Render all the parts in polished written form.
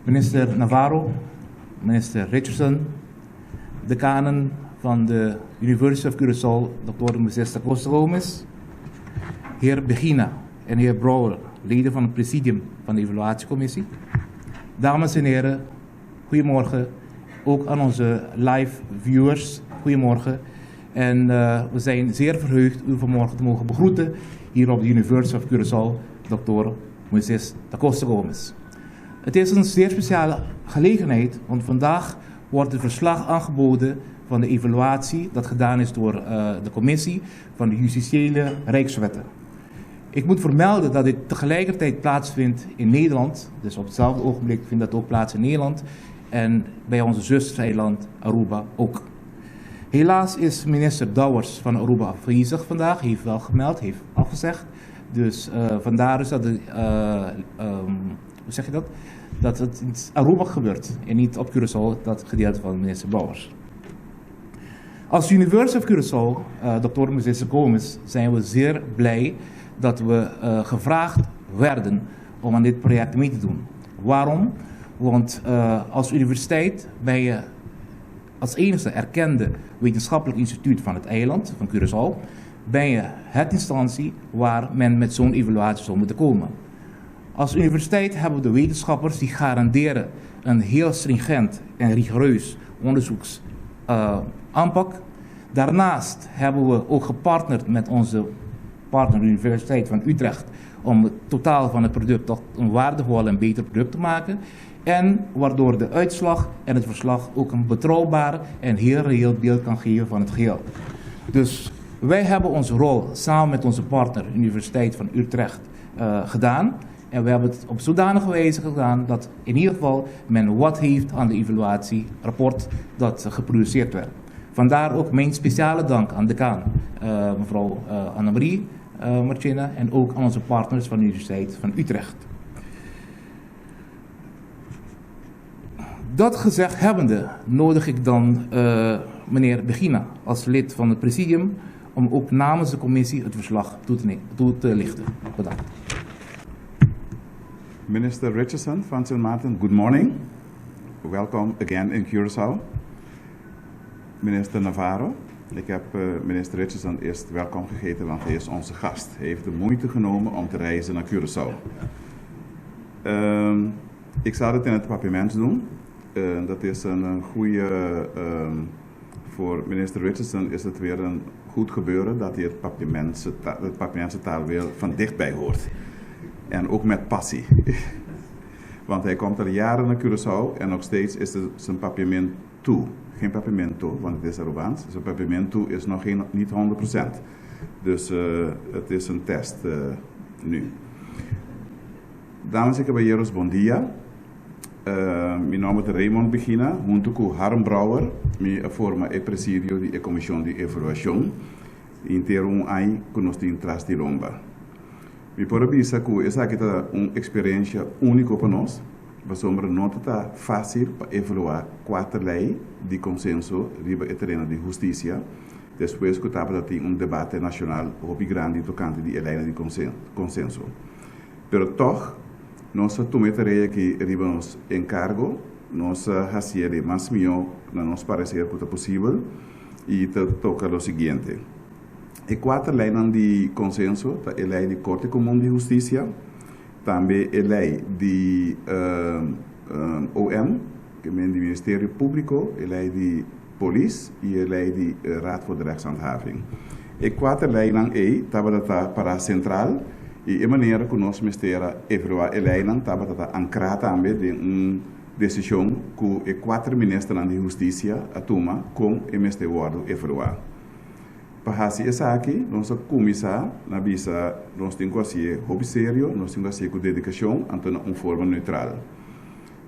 Minister Navarro, minister Richardson, decanen van de University of Curaçao, Dr. Moisés da Costa Gomes, heer Begina en heer Brouwer, leden van het presidium van de evaluatiecommissie. Dames en heren, goedemorgen. Ook aan onze live viewers, goedemorgen. En we zijn zeer verheugd u vanmorgen te mogen begroeten hier op de University of Curaçao, Dr. Moisés da Costa Gomes. Het is een zeer speciale gelegenheid, want vandaag wordt het verslag aangeboden van de evaluatie dat gedaan is door de commissie van de justitiële rijkswetten. Ik moet vermelden dat dit tegelijkertijd plaatsvindt in Nederland, dus op hetzelfde ogenblik vindt dat ook plaats in Nederland en bij onze zustereiland Aruba ook. Helaas is minister Douwers van Aruba afwezig vandaag, heeft wel gemeld, heeft afgezegd. Dus vandaar dus dat hoe zeg je dat? Dat het in Aruba gebeurt en niet op Curaçao, dat gedeelte van minister Douwers. Als University of Curaçao, Dr. Moisés da Gomes, zijn we zeer blij dat we gevraagd werden om aan dit project mee te doen. Waarom? Want als universiteit ben je als enige erkende wetenschappelijk instituut van het eiland, van Curaçao, ben je het instantie waar men met zo'n evaluatie zou moeten komen. Als universiteit hebben we de wetenschappers die garanderen een heel stringent en rigoureus onderzoeksaanpak. Daarnaast hebben we ook gepartnerd met onze partner, de Universiteit van Utrecht, om het totaal van het product tot een waardevol en beter product te maken. En waardoor de uitslag en het verslag ook een betrouwbaar en heel reëel beeld kan geven van het geheel. Dus wij hebben onze rol samen met onze partner, de Universiteit van Utrecht, gedaan. En we hebben het op zodanige wijze gedaan dat in ieder geval men wat heeft aan de evaluatierapport dat geproduceerd werd. Vandaar ook mijn speciale dank aan de decaan, mevrouw Annemarie Marchena, en ook aan onze partners van de Universiteit van Utrecht. Dat gezegd hebbende nodig ik dan meneer Begina als lid van het presidium om ook namens de commissie het verslag toe te lichten. Bedankt. Minister Richardson van Sint Maarten, good morning. Welcome again in Curaçao. Minister Navarro, ik heb minister Richardson eerst welkom gegeten, want hij is onze gast. Hij heeft de moeite genomen om te reizen naar Curaçao. Ik zal het in het papierments doen. Dat is een goede, voor minister Richardson is het weer een goed gebeuren dat hij het papiamentse taal weer van dichtbij hoort. En ook met passie. Want hij komt al jaren naar Curaçao en nog steeds is het zijn papiament toe. Geen papimento, want het is Arubaans. Zijn papimento is nog niet 100%. Dus het is een test nu. Dames en caballeros, bom dia. Mijn naam is Raymond Begina, junto com Harm Brouwer, me forma e presidio de comissão de evaluação, inteiro ai conosco tras de Lomba. Me parabéns que essa aqui é uma experiência única para nós. Mas não está fácil para evaluar 4 leis de consenso riba o terreno de justiça. Depois que estava tendo debate nacional muito grande tocante de lei de consenso. Pero toch, nós tomamos que riba nos encargo, nós fazemos mais melhor, na nos parecer que é possível, e toca o seguinte. E 4 leis de consenso, a lei de Corte Comum de Justiça, também a lei de OM, que é o Ministério Público, a lei de Polícia e a lei de Raad voor de Rechtshandhaving. E 4 leis estavam para a central e a maneira que nós ministério evaluar a lei estava ancrada também de uma decisão que os 4 ministros de Justiça tomam com o ministério evaluar. Para essa aqui, nós começar na visa, nós temos que ser hobby sério, nós temos que ser com dedicação, então uma forma neutral.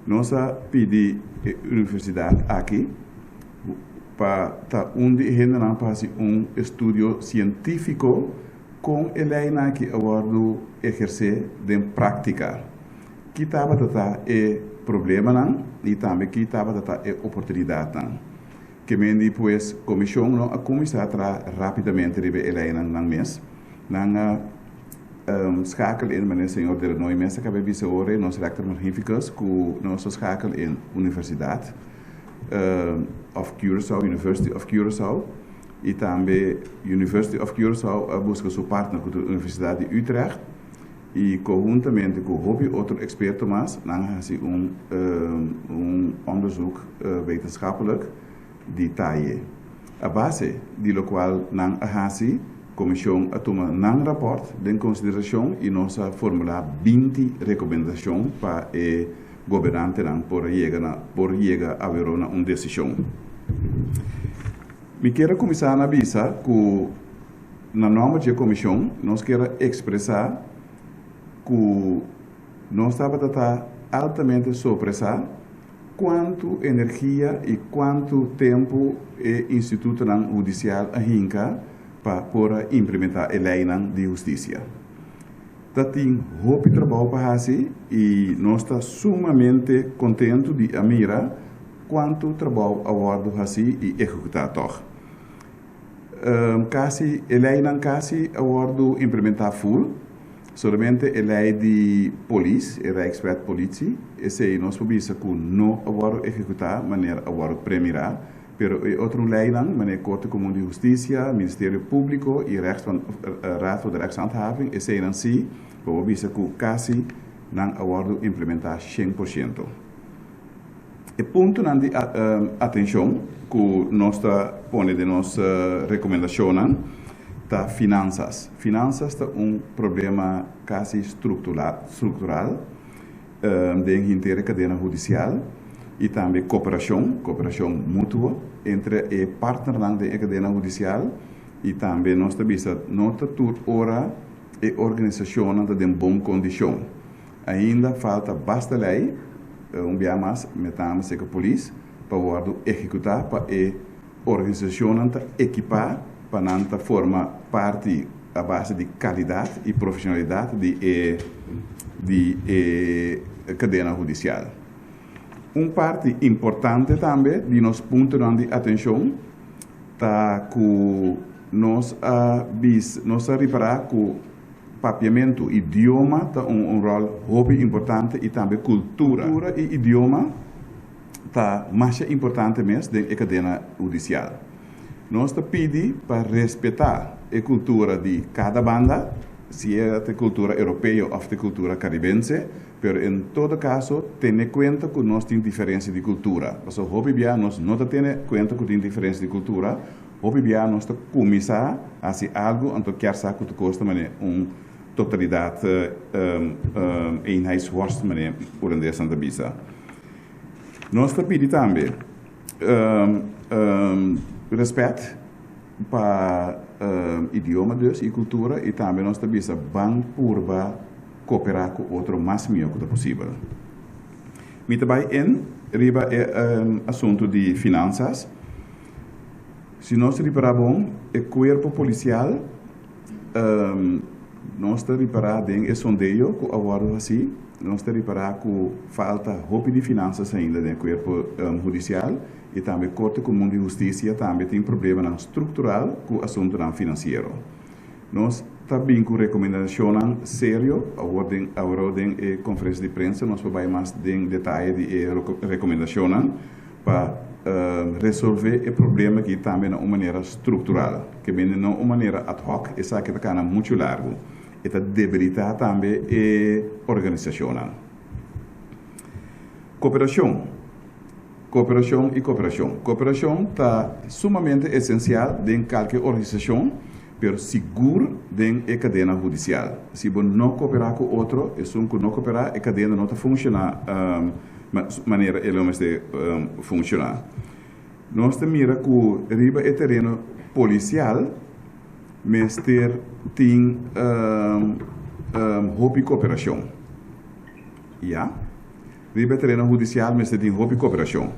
Nós pedimos a universidade aqui para onde generar para estudo científico com a lei que agora exercer de prática. Que estava é problema e também que estava é oportunidade. Que men depois comissão não a começar a rapidamente ribe eleina nang mes nang schakel in meneer senhor de Renoi mensen que bebise ore nos rector magnificus ku nos schakel in universidade of Curaçao, University of Curaçao e também University of Curaçao busca seu partner com a Universidade de Utrecht e conjuntamente com outro experto mais nang onderzoek wetenschappelijk die taie. A base de lo qual nang hasi comissão a tomar nang rapport de consideração e nossa formular 20 recomendações para o governante nang por llegar a ver uma decisão. Me quero começar na visa que na nome da comissão nós quero expressar que nós estamos altamente surpresa quanto energia e quanto tempo o Instituto Judicial arranca para implementar a lei de justiça. Tem muito trabalho para fazer e nós estamos sumamente contentes de mirar quanto trabalho a fazer e executar. Casi a lei não casi a implementar full. Somente a lei de polícia, a Rijkswet-politie, esse nós podemos que não agora executar, maneira agora premirar, pero outra lei não, maneira Corte Comum de Justiça, Ministério Público e Raad voor de Rechtshandhaving, esse não sim, podemos que quase não agora implementar 100%. E ponto não de atenção que nós está pondo de nossa recomendação da finanças. Finanças é problema quase estrutural dentro da inteira cadeia judicial e também cooperação mútua entre o partner da cadeia judicial e também nós também nota toda hora e organização de boa condição. Ainda falta basta lei, dia mais metamos com a polícia para executar para a organização equipar para não forma parte a base de qualidade e profissionalidade de cadeia judicial. Parte importante também de nos pontos de atenção está que nós reparar que o papiamento idioma tem rol muito importante e também cultura. Cultura e idioma está mais importante mesmo dentro da cadeia judicial. Nós pedimos para respeitar a cultura de cada banda, se é a cultura europeia ou a cultura caribense, mas em todo caso, tenha conta que nós temos diferença de cultura. Mas o nós não temos conta que temos diferença de cultura, nós começar a fazer algo, então quer saber que custa totalidade eenheidsworst, por onde Santa Bisa. Nós pedimos também respeito para idioma e cultura e também nós também vamos por cooperar com outro máximo que possível. Me também riba assunto de finanças. Se nós reparamos o corpo policial, nós reparamos em sondeio que agora assim, nós reparamos que falta roupa de finanças ainda no corpo judicial. E também a Corte Comum de Justiça também tem problema estrutural com o assunto financeiro. Nós também com recomendação sério, a ordem e conferência de imprensa, nós vamos mais em detalhe de recomendação para resolver o problema que também de uma maneira estrutural, que vem de uma maneira ad hoc, e sabe que está muito largo. E está debilitar também a organização. Cooperação. Cooperação está sumamente essencial em qualquer organização, mas seguro em a cadeia judicial. Se você não cooperar com outro, e se você não cooperar, a cadeia não está funcionando maneira ela funcionar. Nós mira que riba o terreno policial, mas tem hobby cooperação. Riba terreno judicial, mas tem hobby cooperação.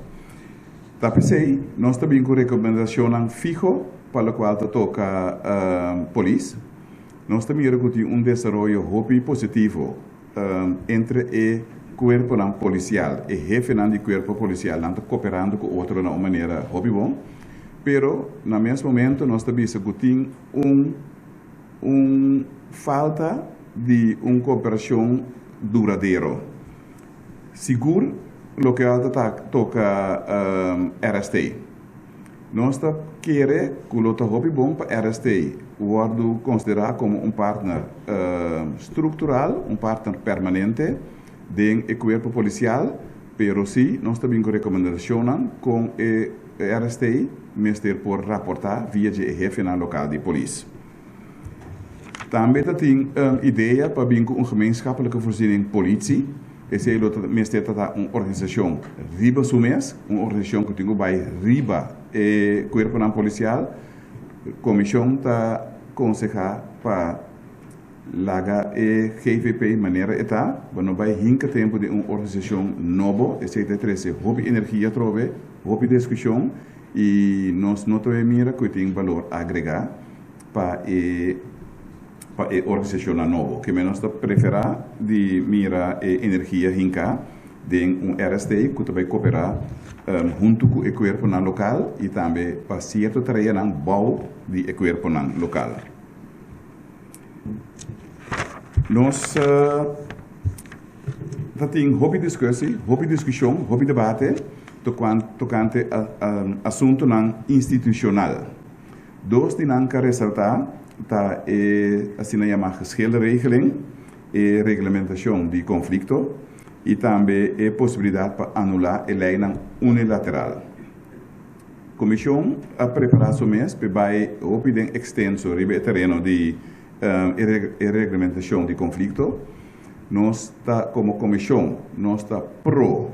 Tapos nós também com recomendação fijo para o qual toca polícia. Nós também tem desenvolvimento hobby positivo entre o corpo policial e jefe do corpo policial, não cooperando com outro de uma maneira hobby bom. Pero no mesmo momento nós também tem falta de uma cooperação duradoura. Seguro, lo que toca RST. Nós queremos que o hobby bom para RST o considerar como um partner estrutural, um partner permanente do corpo policial, pero sim, nós também recomendacionamos com o RST, mesmo por raportar via de jefe na local de polícia. Também tem ideia para vir com uma gemeenschappelijke voorziening politie. Esse é uma organização riba sumes, uma organização que tem vai riba e corpo policial. Comissão está aconselhar para laga e GVP maneira eta, quando vai hinca tempo de uma organização nova, esse é treze hobby energia trove, hobby discussão e nós não temos mira que tem valor agregar para a organização nova, que menos preferar de mira energia hinca de um RST que vai cooperar junto com o corpo local e também para certo tarefa na bau de corpo local. Nós temos hobby discussão, hobby debate tocante assunto institucional. Dois de nós ressaltar tá assim na chamada geschilregeling e regulamentação de conflito e também a possibilidade para anular a lei unilateral. A Comissão a preparar o mês para operar extenso sobre o terreno de regulamentação de conflito. Nós como Comissão, nós está pro,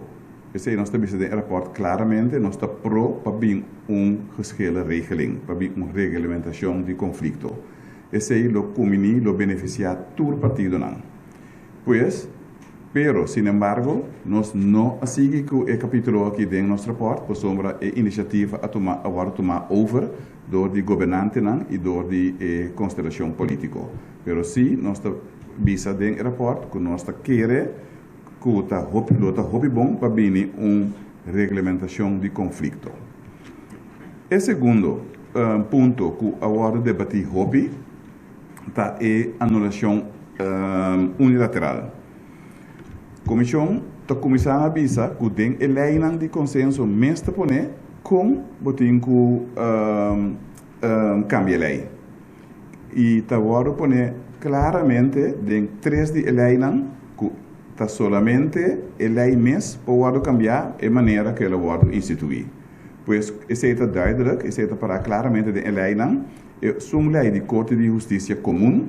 esse nós está de rapport claramente, nós está pro para vir geschilregeling, para vir regulamentação de conflito. Esse é o comini, o beneficiar todo o partido não. Pois, pero, sin embargo, nós não seguimos com o capítulo aqui do nosso rapport, por sombra a iniciativa agora tomar over door de governante e door de constelação política. Pero sim, nós bisa do rapport que nós queremos que o hobby bom para vir regulamentação de conflito. O segundo ponto que agora debater hobby tá a anulação unilateral. A Comissão está começando a avisar que tem a lei de consenso mesmo com botin que cambia a lei. E está agora claramente de três de lei que está solamente a lei mesmo para cambiar a maneira que ela vai instituir. Pois esse é duidelijk, esse é para claramente de lei uma lei de Corte de Justiça comum.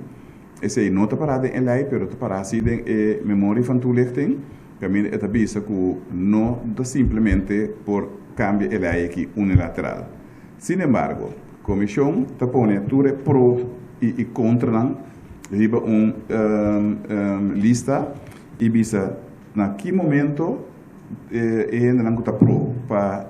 Esse é não está parado em lei, mas está parado assim em memória van toelichting. Caminho é avisa que não está simplesmente por cambio a lei aqui unilateral. Sin embargo, a Comissão está pondo tudo pro e contra riba lista e visa na que momento não está pro para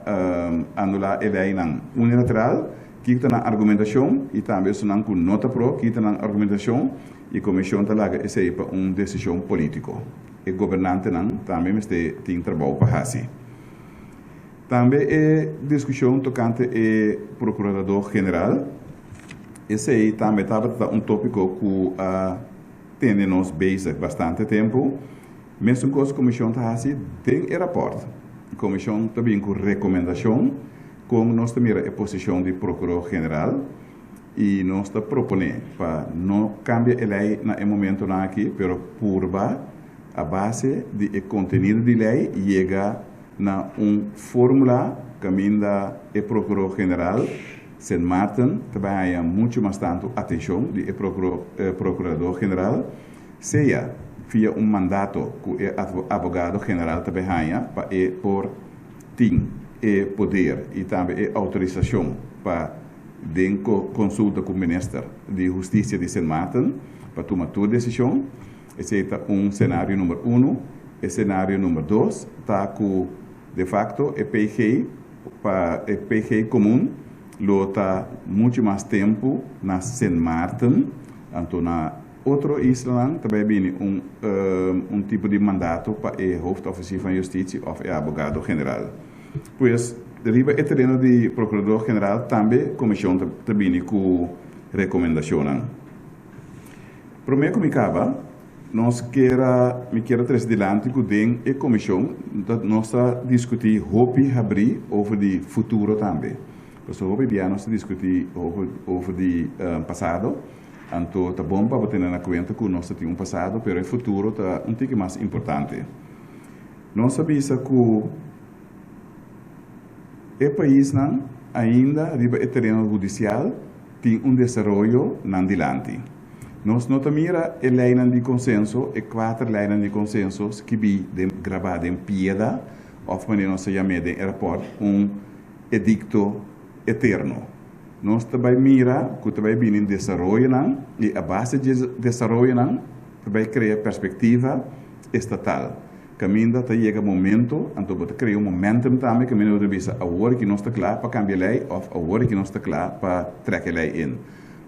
anular a lei unilateral. Que está na argumentação e também se não nota pro que está na argumentação e a Comissão está lá essa é para uma decisão política. O governante também tem trabalho para fazer. Também a discussão tocante o Procurador-Geral. Esse aí também estava tópico que tem nos base bastante tempo. Mesmo que a Comissão está fazendo, tem o rapport. A Comissão também com recomendação. Como nós temos a posição de Procurador-Geral e nós está propondo para não cambiar a lei no momento aqui, mas purba a base do conteúdo da lei chega na fórmula caminho da Procurador-Geral St. Martin trabalha muito bastante atenção do Procurador-Geral seja via mandato que o Advogado-Geral trabalha para por tim e poder e também autorização para consulta com o Ministro de Justiça de St. Martin para tomar toda decisão. Esse é cenário número 1. O cenário número 2 está com, de facto, o PG comum, lo está muito mais tempo na St. Martin, então na outra isla também vem tipo de mandato para o hoofdofficier van Justitie ou o Advogado-Geral. Pois, deriva o terreno de Procurador-Geral também a Comissão também com recomendação. Primeiro que me acaba, nós queira trazer adiante com a comissão dat nós discutir hopi abrir over de futuro também. Então, hopi dia nós discutir over de passado. Então, tá bom para ter na conta que nós temos passado, mas o futuro tá um pouco mais importante. Nós sabemos que o país não ainda riba o terreno judicial tem desenvolvimento não dilante. Nós não mira a lei de consenso e 4 leis de consenso que vi gravado em piedra, ou maneira nós chamamos de aeroporto, edicto eterno. Nós também mira que também vem em desenvolvimento e a base de desenvolvimento também cria perspectiva estatal. Caminho até chega momento, então você cria momentum também, caminho de visa a hora que nós está claro para cambiar a lei ou a hora que nós está claro para trazer a lei in.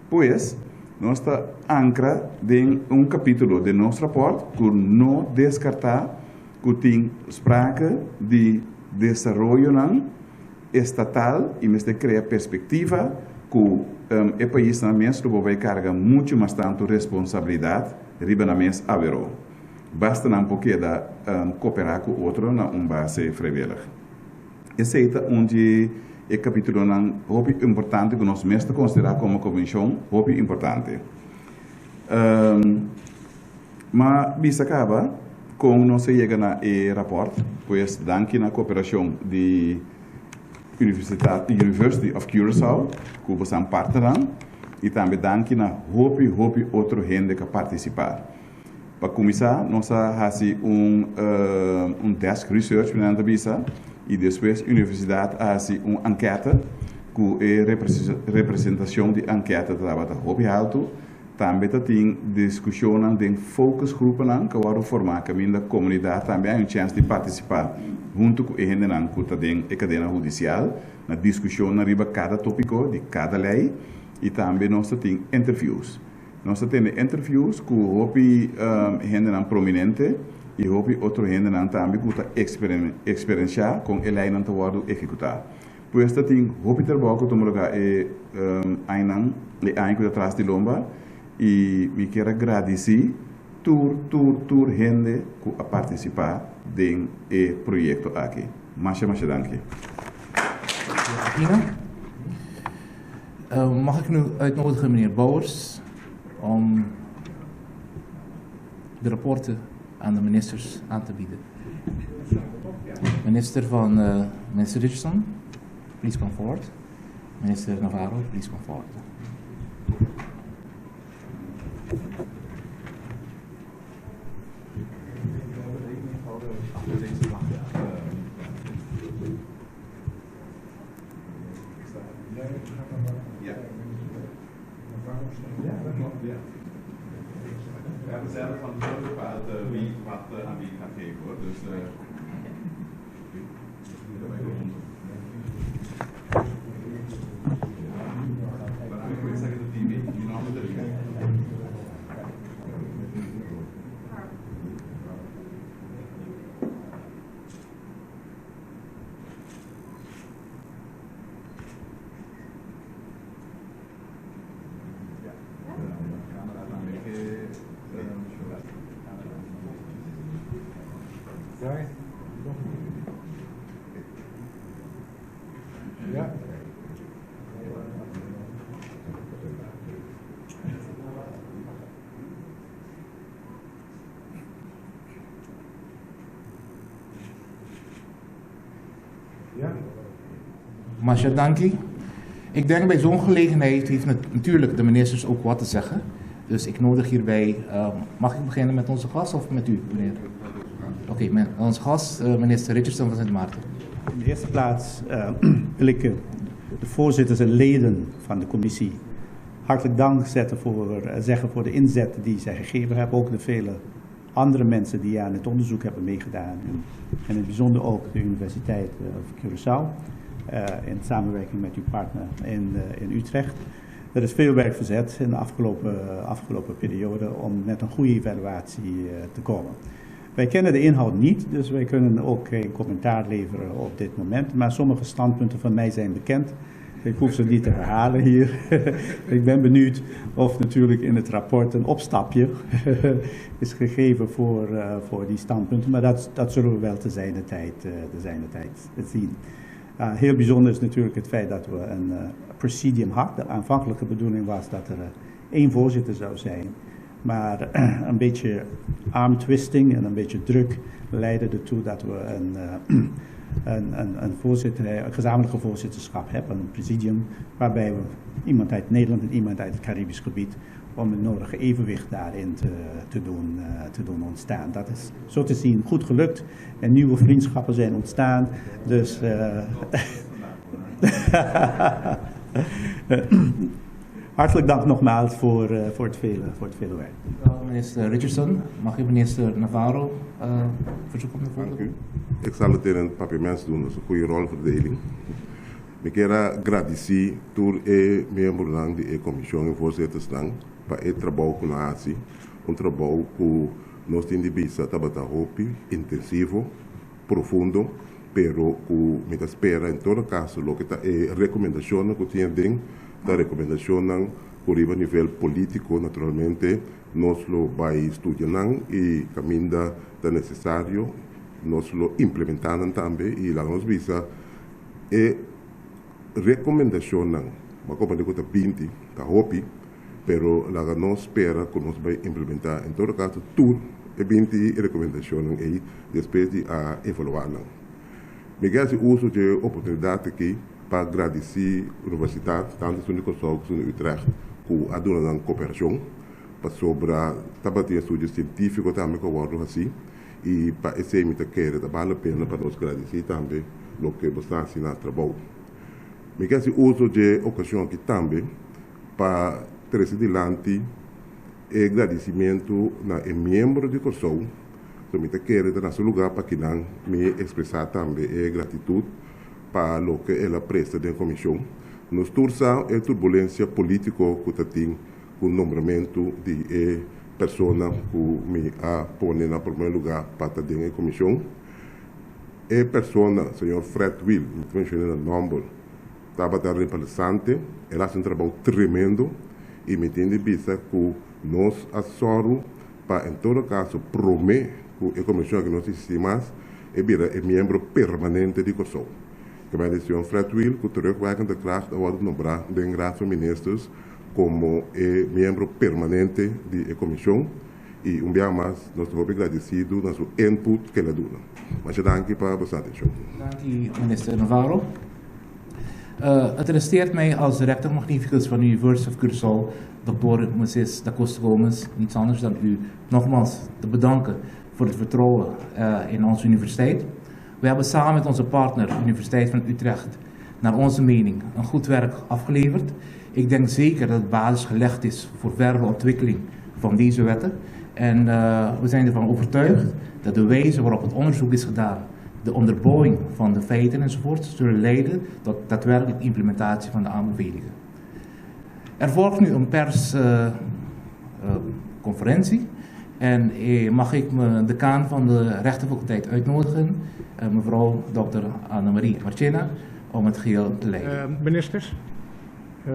Pois, nós está ancra em capítulo de nosso rapport que não descartar que tem sprake de desenvolvimento estatal e mas de criar perspectiva que o país na mesa vai carregar muito mais tanto responsabilidade riba na mesa avero. Basta não porque da cooperar com o outro na base freiwillig. Esse é onde o capítulo não é importante que nós mesmo consideramos como convenção é importante. Mas bisa acaba com não se chega na rapport, pois danke na cooperação de University of Curaçao, que você é parte e também danke na hopi outro gente que participar. Para começar, nós fazemos desk research na Bisa e depois a universidade faz uma enquete que é representação de enquete trabalha hopi alto. Também tem discussão de focus group que vão formar a comunidade também há uma chance de participar junto com a gente que está dentro da cadeia judicial na discussão na riba cada tópico de cada lei e também nós temos interviews. Nós temos interviews com hopi gente prominente e hopi outro gente também que está experienciar com a lei que vai executar. Pois tem hopi trabalho que tomamos ainda que atrás de lomba e me quero agradecer tur gente que a participar do projeto aqui. Masha dank. Mag ik nu uitnodigen meneer Bouwers om de rapporten aan de ministers aan te bieden. Minister Richardson, please come forward. Minister Navarro, please come forward. We zelf van de bepaald wie wat aan wie gaat geven hoor. Dus maar ik wil zeggen dat die namen erin. Ja. Masha, dankie. Ik denk bij zo'n gelegenheid heeft natuurlijk de ministers ook wat te zeggen. Dus ik nodig hierbij, mag ik beginnen met onze gast of met u, meneer? Oké, met onze gast, minister Richardson van Sint Maarten. In de eerste plaats wil ik de voorzitters en leden van de commissie hartelijk dank zeggen voor de inzet die zij gegeven hebben. Ook de vele andere mensen die aan het onderzoek hebben meegedaan. En in het bijzonder ook de Universiteit van Curaçao. In samenwerking met uw partner in Utrecht. Er is veel werk verzet in de afgelopen periode om met een goede evaluatie te komen. Wij kennen de inhoud niet, dus wij kunnen ook geen commentaar leveren op dit moment. Maar sommige standpunten van mij zijn bekend. Ik hoef ze niet te herhalen hier. Ik ben benieuwd of natuurlijk in het rapport een opstapje is gegeven voor die standpunten. Maar dat zullen we wel te zijner tijd zien. Heel bijzonder is natuurlijk het feit dat we een presidium hadden. De aanvankelijke bedoeling was dat er 1 voorzitter zou zijn. Maar een beetje armtwisting en een beetje druk leidde ertoe dat we een gezamenlijke voorzitterschap hebben, een presidium, waarbij we iemand uit Nederland en iemand uit het Caribisch gebied, om het nodige evenwicht daarin te doen ontstaan. Dat is zo te zien goed gelukt en nieuwe vriendschappen zijn ontstaan. Dus hartelijk dank nogmaals voor het vele werk. Minister Richardson, mag ik minister Navarro verzoeken om de Dank u. Ik zal het in een papiermens doen, dat is een goede rolverdeling. Ik quero agradecer por membro lang de comissão e voorzitterslang para het trabalho com a ASI, trabalho que nós temos de vista intensivo, profundo, pero que me espera em todo caso lo que recomendações que tinha dentro da recomendação por nível político naturalmente nós lo vai estudando e caminho da necessário nós lo implementando também e lá nos visa recomendação mas como digo tá 20 tá hopi pero lá nós espera que nós vai implementar em todo caso tudo 20 recomendações e depois de evaluar me quero uso de oportunidade aqui para agradecer a universidade tanto a Unicosul como a Utrecht que a dona cooperação para sobre trabalhar estudo científico também que eu assim e para esse me quer vale a pena para nós agradecer também o que você ensina no trabalho. Me quero uso de ocasião aqui também para trazer adiante e agradecimento na membro de Corsol, so me quer dar nosso lugar para que não me expressar também gratidão para o que ela presta da comissão. Nos tursa a turbulência política que tem com o nomeamento de pessoa que me põe na primeiro lugar para estar dentro da comissão. A pessoa, o senhor Fred Will, me mencionei o nome, estava dando interessante, ela faz um trabalho tremendo e me tem de vista que nós assoro para, em todo caso, prometer que a comissão que nós existimos vira membro permanente de Corsol. Que vai dizer o Fred Will, que terugwerkende kracht wordt nombrar den Raad van Ministers como membro permanente da comissão e dia mais nós estamos agradecidos na sua input que ela dá. Mas dank para a sua atenção. Dank u, minister Navarro. Het resteert mij als rector magnificus van de University of Curaçao, Dr. Moises da Costa Gomes, niets anders dan u nogmaals te bedanken voor het vertrouwen in onze universiteit. We hebben samen met onze partner, de Universiteit van Utrecht, naar onze mening een goed werk afgeleverd. Ik denk zeker dat het basis gelegd is voor verdere ontwikkeling van deze wetten. En we zijn ervan overtuigd dat de wijze waarop het onderzoek is gedaan, de onderbouwing van de feiten enzovoort, zullen leiden tot daadwerkelijk implementatie van de aanbevelingen. Er volgt nu een persconferentie. En mag ik de decaan van de rechtenfaculteit uitnodigen, mevrouw Dr. Annemarie Marchena, om het geheel te leiden. Ministers,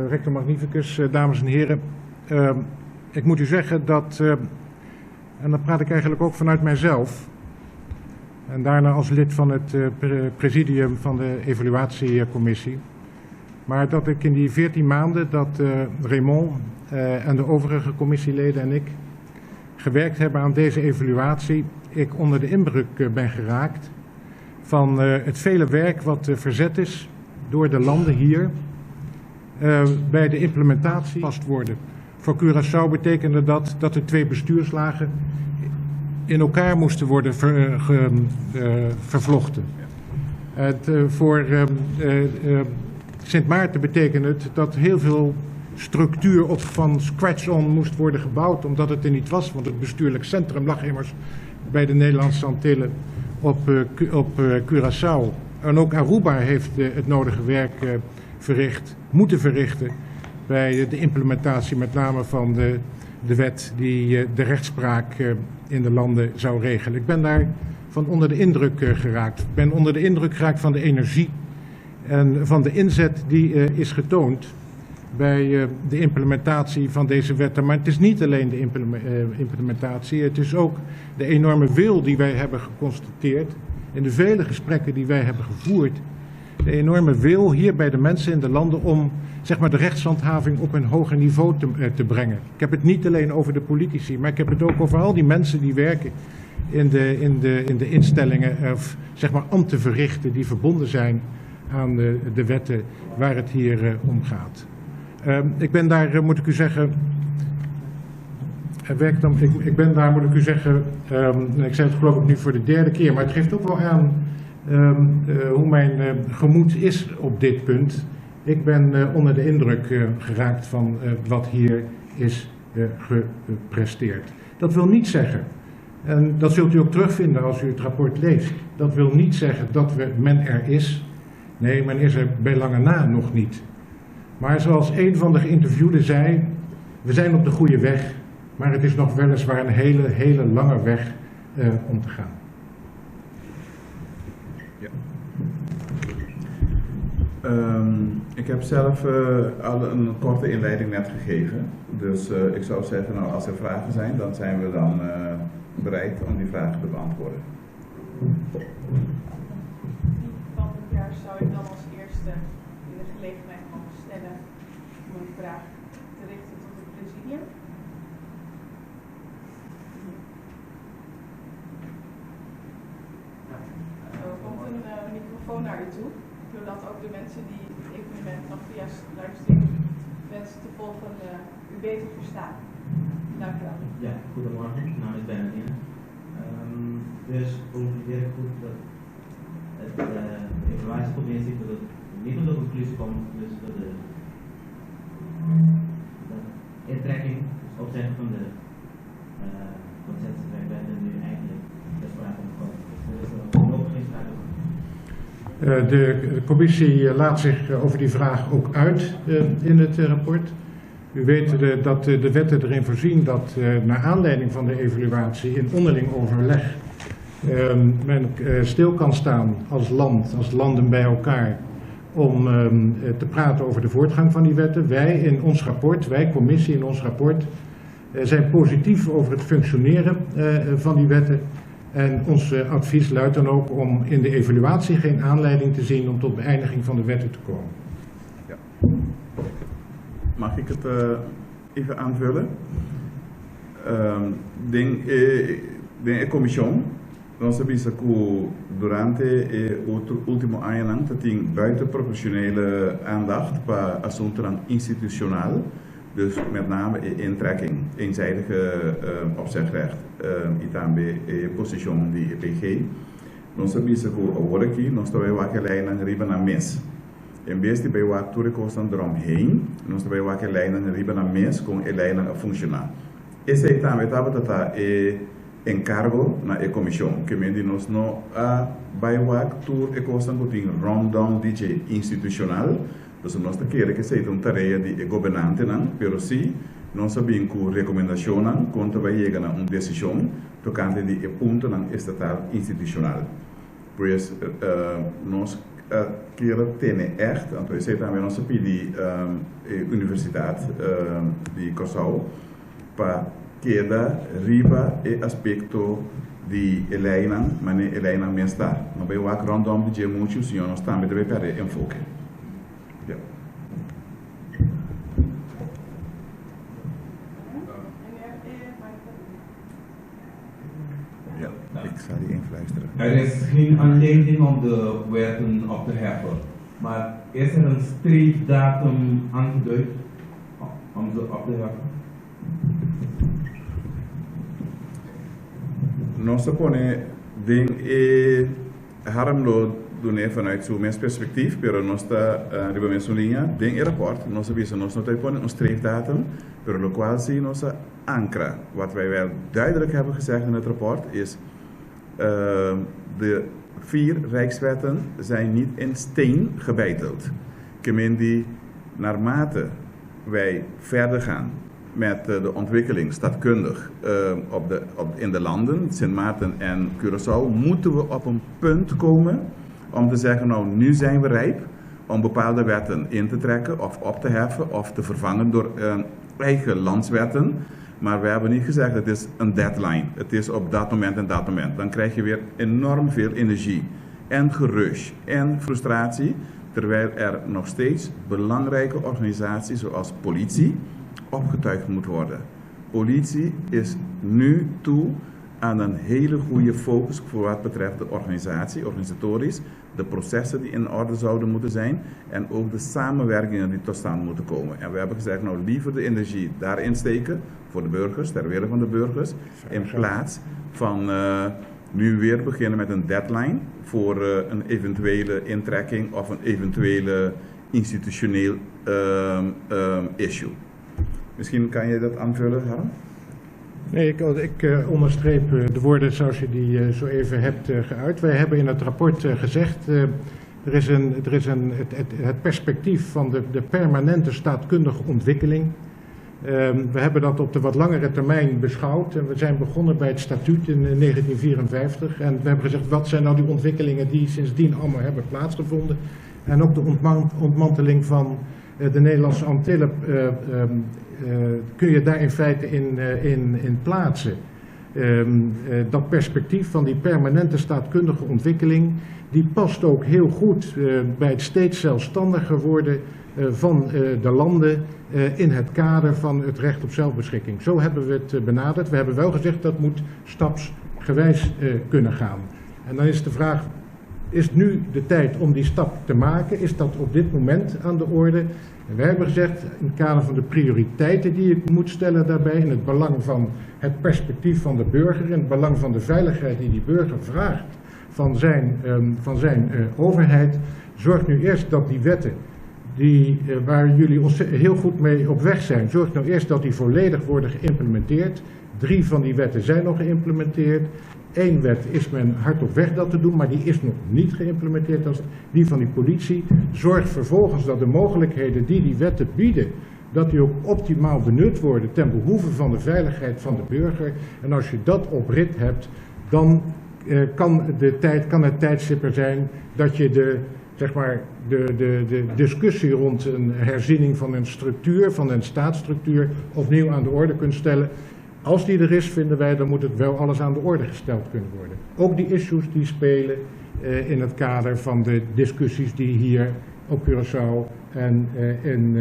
rector magnificus, dames en heren. Ik moet u zeggen dat, en dan praat ik eigenlijk ook vanuit mijzelf, en daarna als lid van het presidium van de evaluatiecommissie, maar dat ik in die 14 maanden dat Raymond en de overige commissieleden en ik gewerkt hebben aan deze evaluatie, ik onder de indruk ben geraakt van het vele werk wat verzet is door de landen hier bij de implementatie vast worden. Voor Curaçao betekende dat de 2 bestuurslagen in elkaar moesten worden vervlochten. Voor Sint Maarten betekende het dat heel veel structuur van scratch on moest worden gebouwd, omdat het er niet was, want het bestuurlijk centrum lag immers bij de Nederlandse Antillen op Curaçao. En ook Aruba heeft het nodige werk moeten verrichten bij de implementatie met name van de wet die de rechtspraak in de landen zou regelen. Ik ben daar van onder de indruk geraakt. Ik ben onder de indruk geraakt van de energie en van de inzet die is getoond bij de implementatie van deze wetten. Maar het is niet alleen de implementatie, het is ook de enorme wil die wij hebben geconstateerd in de vele gesprekken die wij hebben gevoerd. De enorme wil hier bij de mensen in de landen om zeg maar, de rechtshandhaving op een hoger niveau te brengen. Ik heb het niet alleen over de politici, maar ik heb het ook over al die mensen die werken in de instellingen of zeg maar ambten verrichten die verbonden zijn aan de wetten waar het hier om gaat. Ik ben daar, moet ik u zeggen, ik ben daar, moet ik u zeggen, ik zei het geloof ik nu voor de derde keer, maar het geeft ook wel aan hoe mijn gemoed is op dit punt. Ik ben onder de indruk geraakt van wat hier is gepresteerd. Dat wil niet zeggen, en dat zult u ook terugvinden als u het rapport leest, dat wil niet zeggen dat men er is. Nee, men is er bij lange na nog niet. Maar zoals een van de geïnterviewden zei, we zijn op de goede weg, maar het is nog weliswaar een hele lange weg om te gaan. Ja. Ik heb zelf al een korte inleiding net gegeven. Dus ik zou zeggen, nou, als er vragen zijn, dan zijn we dan bereid om die vragen te beantwoorden. Van het jaar zou ik dan als eerste de gelegenheid mogen stellen om een vraag te richten tot het presidium. Er komt een microfoon naar u toe, zodat ook de mensen die het evenement nog via livestream wensen te volgen u beter verstaan. Dank u wel. Ja, goedemorgen. Mijn naam is Bernardine. Dus ongeveer goed dat de evaluatiecommissie niet tot de conclusie komt, dus dat de intrekking, dus opzeggen van de consensuswerkwetten nu eigenlijk ter sprake moet komen. Dus er is nog geen sprake van. De commissie laat zich over die vraag ook uit in het rapport. U weet dat de wetten erin voorzien dat naar aanleiding van de evaluatie in onderling overleg men stil kan staan als landen bij elkaar om te praten over de voortgang van die wetten. Wij in ons rapport, wij commissie in ons rapport, zijn positief over het functioneren van die wetten. En ons advies luidt dan ook om in de evaluatie geen aanleiding te zien om tot beëindiging van de wetten te komen. Ja. Mag ik het even aanvullen? De commission, nós sabemos que durante o último ano tem buitenproportionele aandacht para assunten institutioneel, dus met name intrekking, eenzijdige opzegrecht, e também posição de EPG. Nós sabemos que agora aqui nós estamos a lijnen riba na mes. Em vez de bij wat toekomsten eromheen, nós estamos a lijnen riba na mes com a lijnen a funcionar. Esse aí também estava encargo na comissão, que mendi nós não a bij wat toekomsten que tem rondom DJ institucional. Dus nós te queremos que seja uma tarefa de governante, pero sim, nós sabemos que recomendação quando vai chegar a uma decisão tocante de ponto estatal institucional. Pois nós queremos ter echt, então eu sei também nós pedimos universidade de Curaçao para queda riba e aspecto de Elena, mas Elena mesmo está. Não vai o rondom de muitos senhores nós também deve ter enfoque. Ik zal die influisteren. Er is geen aanleiding om de wetten op te heffen, maar is er een streefdatum aangeduid om ze op te heffen? Nós supone ding harmlo doen vanuit zo'n perspectief, pero nós está riba met zo'n linha ding rapport, nós avisa nós não tem een streefdatum, pero lo qual zie nós ancra. Wat wij wel duidelijk hebben gezegd in het rapport is de 4 rijkswetten zijn niet in steen gebeiteld. Die naarmate wij verder gaan met de ontwikkeling staatkundig in de landen, Sint Maarten en Curaçao, moeten we op een punt komen om te zeggen, nou nu zijn we rijp om bepaalde wetten in te trekken of op te heffen of te vervangen door eigen landswetten. Maar we hebben niet gezegd het is een deadline. Het is op dat moment en dat moment. Dan krijg je weer enorm veel energie en gerush en frustratie. Terwijl er nog steeds belangrijke organisaties zoals politie opgetuigd moet worden. Politie is nu toe aan een hele goede focus voor wat betreft de organisatie, organisatorisch, de processen die in orde zouden moeten zijn en ook de samenwerkingen die tot stand moeten komen. En we hebben gezegd, nou liever de energie daarin steken voor de burgers, ter wille van de burgers, in plaats van nu weer beginnen met een deadline voor een eventuele intrekking of een eventuele institutioneel issue. Misschien kan je dat aanvullen, Harm? Nee, ik onderstreep de woorden zoals je die zo even hebt geuit. Wij hebben in het rapport gezegd, het perspectief van de permanente staatkundige ontwikkeling. We hebben dat op de wat langere termijn beschouwd en we zijn begonnen bij het statuut in 1954. En we hebben gezegd, wat zijn nou die ontwikkelingen die sindsdien allemaal hebben plaatsgevonden. En ook de ontmanteling van de Nederlandse Antillen kun je daar in feite in plaatsen. Dat perspectief van die permanente staatkundige ontwikkeling, die past ook heel goed bij het steeds zelfstandiger worden van de landen in het kader van het recht op zelfbeschikking. Zo hebben we het benaderd. We hebben wel gezegd dat moet stapsgewijs kunnen gaan. En dan is de vraag, is nu de tijd om die stap te maken? Is dat op dit moment aan de orde? En wij hebben gezegd, in het kader van de prioriteiten die je moet stellen daarbij, in het belang van het perspectief van de burger, in het belang van de veiligheid die die burger vraagt van zijn overheid, zorg nu eerst dat die wetten, waar jullie ons heel goed mee op weg zijn, zorg nou eerst dat die volledig worden geïmplementeerd. 3 van die wetten zijn nog geïmplementeerd. 1 wet is men hard op weg dat te doen, maar die is nog niet geïmplementeerd als die van die politie. Zorg vervolgens dat de mogelijkheden die die wetten bieden, dat die ook optimaal benut worden ten behoeve van de veiligheid van de burger. En als je dat op rit hebt, dan kan het tijdstip er zijn dat je de discussie rond een herziening van een structuur, van een staatsstructuur, opnieuw aan de orde kunt stellen. Als die er is, vinden wij, dan moet het wel alles aan de orde gesteld kunnen worden. Ook die issues die spelen in het kader van de discussies die hier op Curaçao en in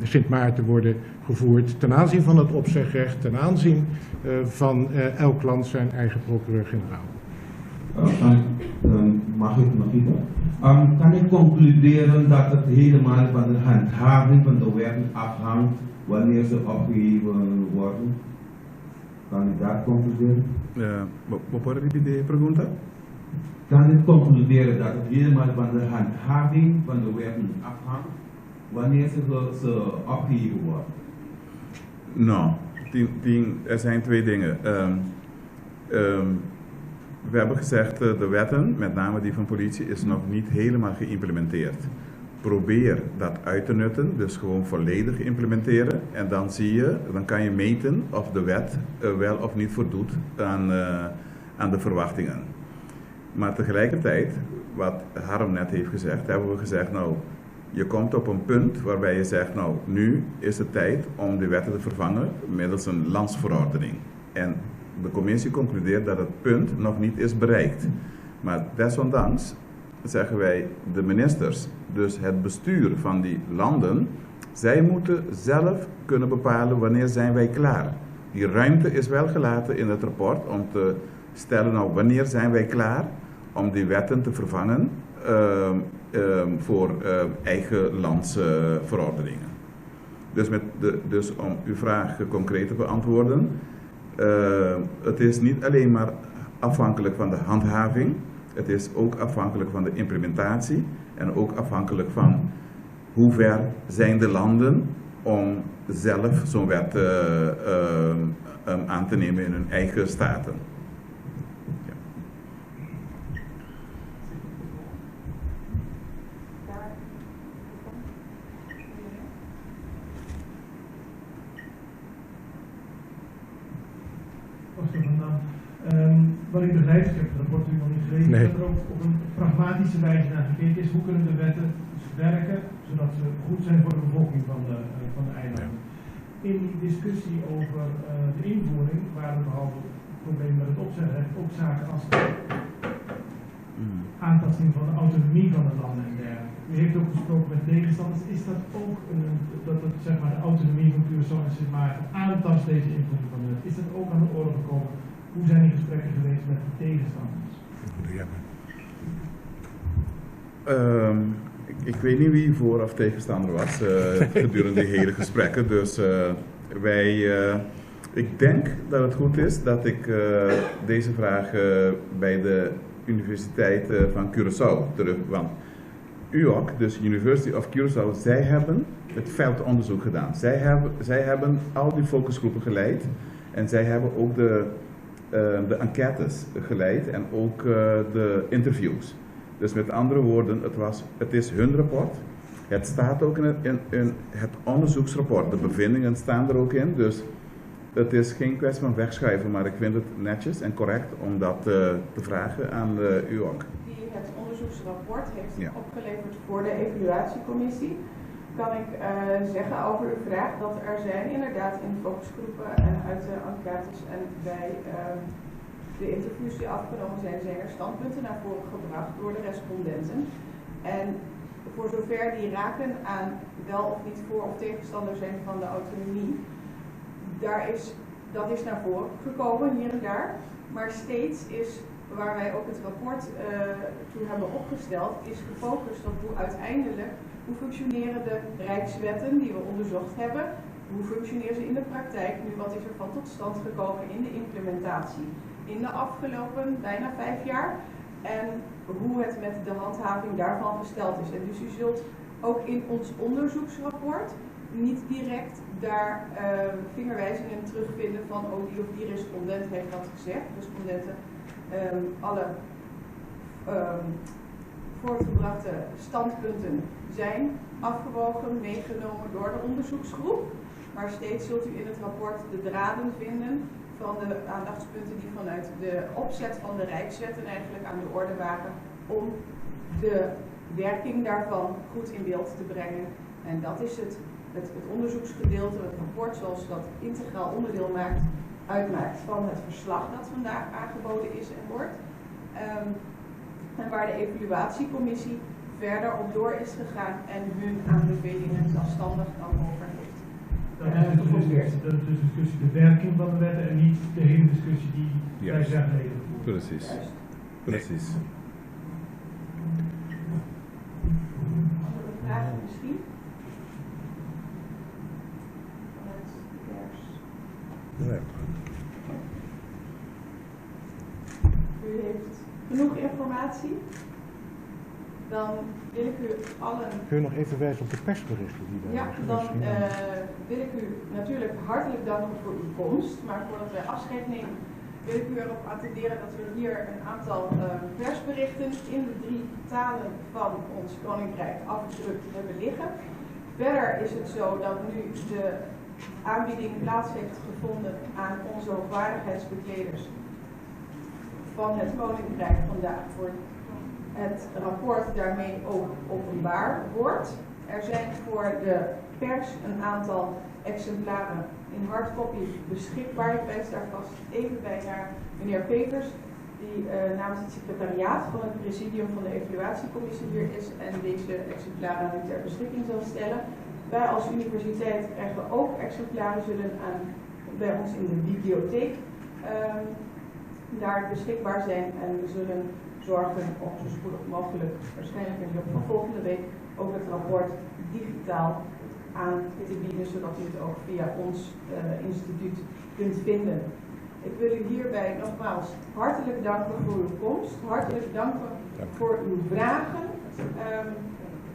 Sint Maarten worden gevoerd ten aanzien van het opzegrecht, ten aanzien van elk land zijn eigen procureur-generaal. Mag ik nog iets? Kan ik concluderen dat het helemaal van de handhaving van de wetten afhangt wanneer ze opgeheven worden? Kan ik dat concluderen? Può ripetere pregunta? Kan ik concluderen dat het helemaal van de handhaving van de wetten afhangt wanneer ze opgeheven worden? Nou, er zijn 2 dingen. We hebben gezegd, de wetten, met name die van politie, is nog niet helemaal geïmplementeerd. Probeer dat uit te nutten, dus gewoon volledig implementeren. En dan dan kan je meten of de wet wel of niet voldoet aan de verwachtingen. Maar tegelijkertijd, wat Harm net heeft gezegd, hebben we gezegd, nou, je komt op een punt waarbij je zegt, nou, nu is het tijd om die wetten te vervangen middels een landsverordening. En de commissie concludeert dat het punt nog niet is bereikt. Maar desondanks zeggen wij, de ministers, dus het bestuur van die landen, zij moeten zelf kunnen bepalen wanneer zijn wij klaar. Die ruimte is wel gelaten in het rapport om te stellen, nou, wanneer zijn wij klaar om die wetten te vervangen voor eigen landse verordeningen. Dus om uw vraag concreet te beantwoorden, het is niet alleen maar afhankelijk van de handhaving, het is ook afhankelijk van de implementatie en ook afhankelijk van hoe ver zijn de landen om zelf zo'n wet aan te nemen in hun eigen staten. Ja. Wat ik begrijp, ik heb het rapport rapport u nog niet gelezen, Nee. dat er ook op een pragmatische wijze naar gekeken is. Hoe kunnen de wetten werken, zodat ze goed zijn voor de bevolking van de eilanden. In die discussie over de invoering waren behalve problemen met het opzegrecht ook zaken als de aantasting van de autonomie van de landen en dergelijke. U heeft ook gesproken met tegenstanders. Is dat ook dat het, zeg maar, de autonomie van Curaçao en Sint Maarten aantast deze invoering van de wet? Is dat ook aan de orde gekomen? Hoe zijn die gesprekken geweest met de tegenstanders? Ik weet niet wie voor of tegenstander was gedurende die hele gesprekken. Dus ik denk dat het goed is dat ik deze vraag bij de Universiteit van Curaçao terug. Want UOC, dus University of Curaçao, zij hebben het veldonderzoek gedaan. Zij hebben al die focusgroepen geleid en zij hebben ook de enquêtes geleid en ook de interviews. Dus met andere woorden, het is hun rapport. Het staat ook in het onderzoeksrapport. De bevindingen staan er ook in. Dus het is geen kwestie van wegschuiven, maar ik vind het netjes en correct om dat te vragen aan de UOC. Die het onderzoeksrapport heeft opgeleverd voor de evaluatiecommissie. Kan ik zeggen over uw vraag dat er zijn inderdaad in focusgroepen en uit de enquêtes en bij de interviews die afgenomen zijn er standpunten naar voren gebracht door de respondenten. En voor zover die raken aan wel of niet voor of tegenstander zijn van de autonomie, dat is naar voren gekomen hier en daar. Maar steeds is, waar wij ook het rapport toe hebben opgesteld, is gefocust op hoe functioneren de rijkswetten die we onderzocht hebben, hoe functioneren ze in de praktijk, nu wat is er van tot stand gekomen in de implementatie in de afgelopen bijna 5 jaar en hoe het met de handhaving daarvan gesteld is. En dus u zult ook in ons onderzoeksrapport niet direct daar vingerwijzingen terugvinden van die of die respondent heeft dat gezegd. Respondenten, alle voortgebrachte standpunten zijn afgewogen, meegenomen door de onderzoeksgroep. Maar steeds zult u in het rapport de draden vinden van de aandachtspunten die vanuit de opzet van de Rijkswetten eigenlijk aan de orde waren om de werking daarvan goed in beeld te brengen. En dat is het onderzoeksgedeelte, het rapport zoals dat integraal onderdeel uitmaakt van het verslag dat vandaag aangeboden is en wordt. En waar de evaluatiecommissie verder op door is gegaan en hun aanbevelingen zelfstandig dan over heeft. Dat is de discussie, de werking van de wetten en niet de hele discussie die wij zeggen leven. Precies. Juist. Precies. Andere vragen misschien? Vanuit de pers. U heeft genoeg informatie. Dan wil ik u allen... Kun je nog even wijzen op de persberichten die daar dan wil ik u natuurlijk hartelijk danken voor uw komst. Maar voordat wij afscheid nemen, wil ik u erop attenderen dat we hier een aantal persberichten in de 3 talen van ons Koninkrijk afgedrukt hebben liggen. Verder is het zo dat nu de aanbieding plaats heeft gevonden aan onze hoogwaardigheidsbekleders van het Koninkrijk vandaag voor het rapport daarmee ook openbaar wordt. Er zijn voor de pers een aantal exemplaren in hardcopy beschikbaar. Ik wijs daar vast even bij naar meneer Peters, die namens het secretariaat van het presidium van de evaluatiecommissie hier is en deze exemplaren nu ter beschikking zal stellen. Wij als universiteit krijgen ook exemplaren, zullen bij ons in de bibliotheek daar beschikbaar zijn en we zullen zorgen om zo spoedig mogelijk, waarschijnlijk in de loop van volgende week, ook het rapport digitaal aan te bieden, zodat u het ook via ons instituut kunt vinden. Ik wil u hierbij nogmaals hartelijk danken voor uw komst, hartelijk danken voor uw vragen.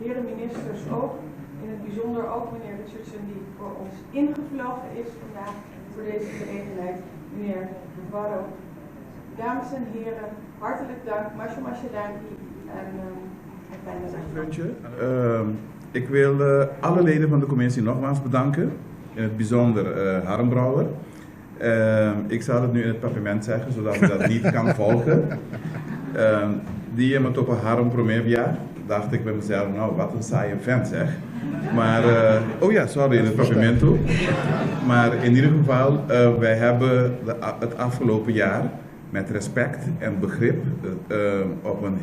Heren ministers ook, in het bijzonder ook meneer Richardson die voor ons ingevlogen is vandaag voor deze gelegenheid, meneer Navarro. Dames en heren, hartelijk dank, masje dankie en een fijne dag. Ik wil alle leden van de commissie nogmaals bedanken, in het bijzonder Harm Brouwer. Ik zal het nu in het papierment zeggen, zodat u dat niet kan volgen. die je me toch een harm promevia. Dacht ik bij mezelf, nou wat een saaie vent zeg. Maar, oh ja, sorry, in het papimento. Maar in ieder geval, wij hebben het afgelopen jaar met respect en begrip op een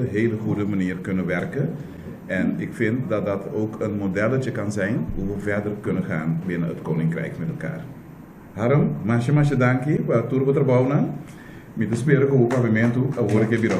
hele goede manier kunnen werken. En ik vind dat dat ook een modelletje kan zijn hoe we verder kunnen gaan binnen het Koninkrijk met elkaar. Harm, masje dankie, waar turbo trabalhando. Me despero com o pavimento, agora que virou.